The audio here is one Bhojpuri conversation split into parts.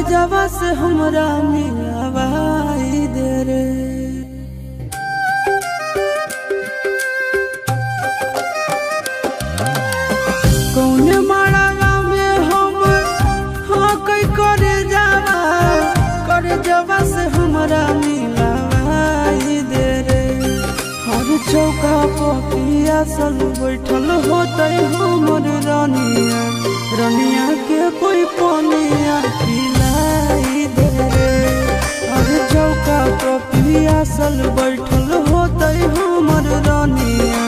जवा से हमरा मिलवाई दे रे। कौने माड़ावा में हम हाँ कई करे जवा से हमरा मिलवाई दे रे। हर चौका पिया सल बैठल होते हमर रानिया, रानिया के कोई पानिया पिलाई दे रे। हर चौका पिया सल बैठल होते हमर रानिया,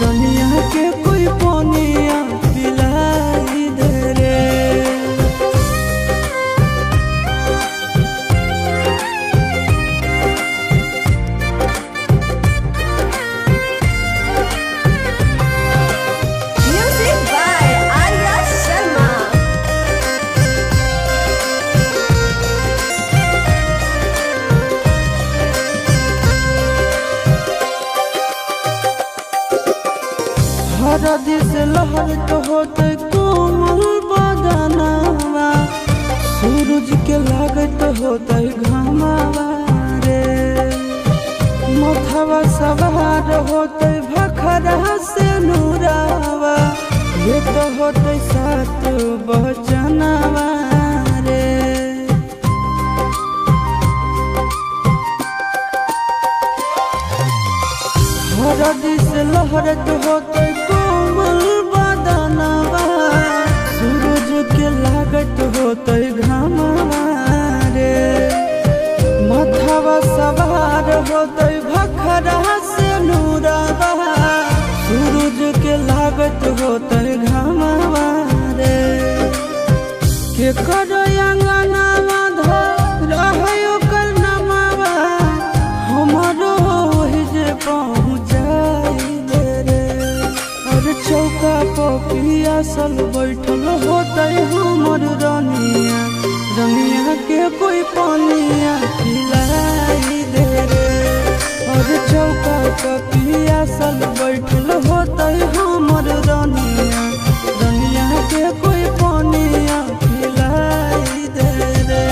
रानिया के कोई पानिया पिलाई दे रे। हरदी से लहर तो होते कोमल बदनावा, सूरज के लागत होते घामावा रे। मथवा सवार होते भखरा से नूरावा, ये तो होते सात बचनावा रे। हरदी से लहरत होते कोमल बदनावा, सूरज के लागत होते घामावा रे। मथवा सवार होते भखरा से नूरावा, सूरज के लागत होते घामावा रे। के करो अंगनावा धर रहो कर नमावा, हमारो वही जे पहुँचाई दे रे। और चौका पिया सल बैठल होते हमर रानिया, रानिया के कोई पानिया पिलाई दे रे। और चौका पिया सल बैठल होते हमर रानिया, रानिया के कोई पानिया पिलाई दे रे।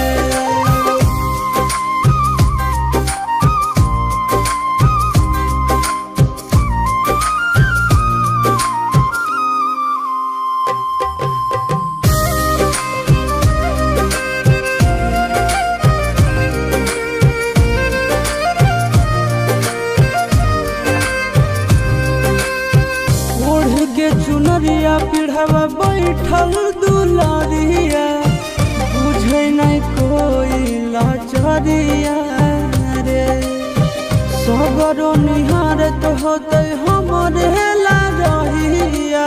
चुनरिया पिढ़ावा बैठल दुलारिया, बुझे नहीं कोई लाचारिया रे। सगरो निहारत होते हमरे लारिया,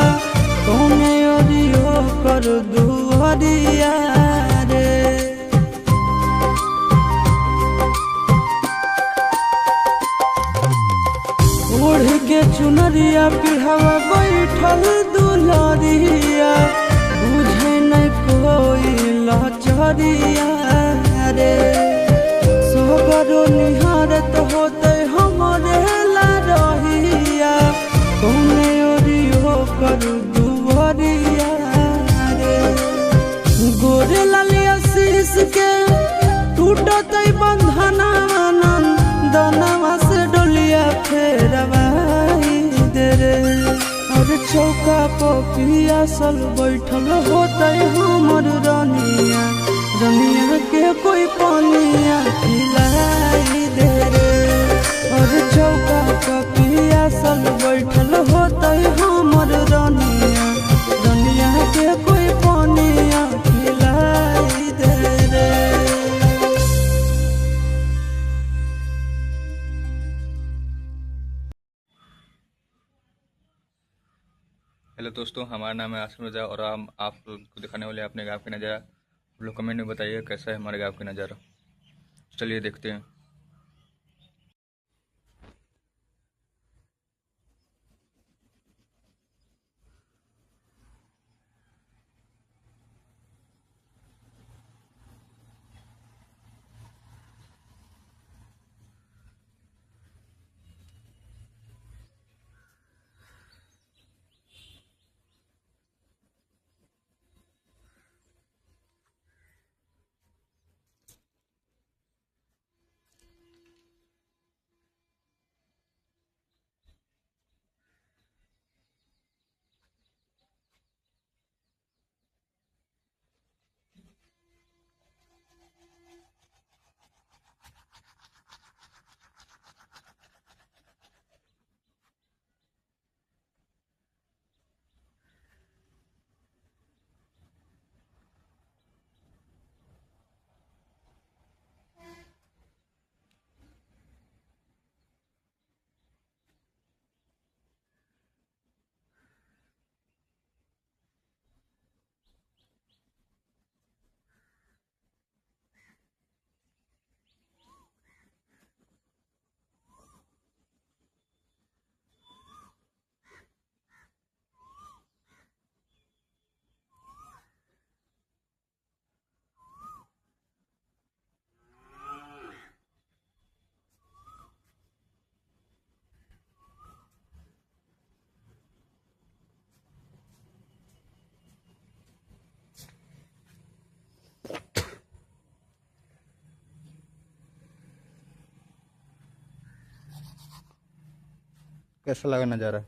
कौने ओरियो कर दुआरिया रे। ओढ़ के चुनरिया पिढ़ावा बैठल दुलारिया, बुझे नहीं कोई लाचारिया रे। सगरो निहारत होते हमरे लारिया, कौने ओरियो कर दुआरिया रे। गोरे लालिया शीश के टूटत बंधना, दनवा से डोलिया फेरवाई दे रे। और चौका पिया सल बैठल होते हमर रानिया, रानिया के कोई पानिया पिलाई दे रे। और चौका पिया सल बैठल होते हमर रानिया, रानिया के कोई पानिया पिलाई दे रे। हेलो दोस्तों, हमारा नाम है आसिम रजा और हम आपको दिखाने वाले अपने गाँव का नज़ारा। आप लोग कमेंट में बताइए कैसा है हमारे गाँव का नज़ारा। चलिए देखते हैं। कैसा लगा नज़ारा?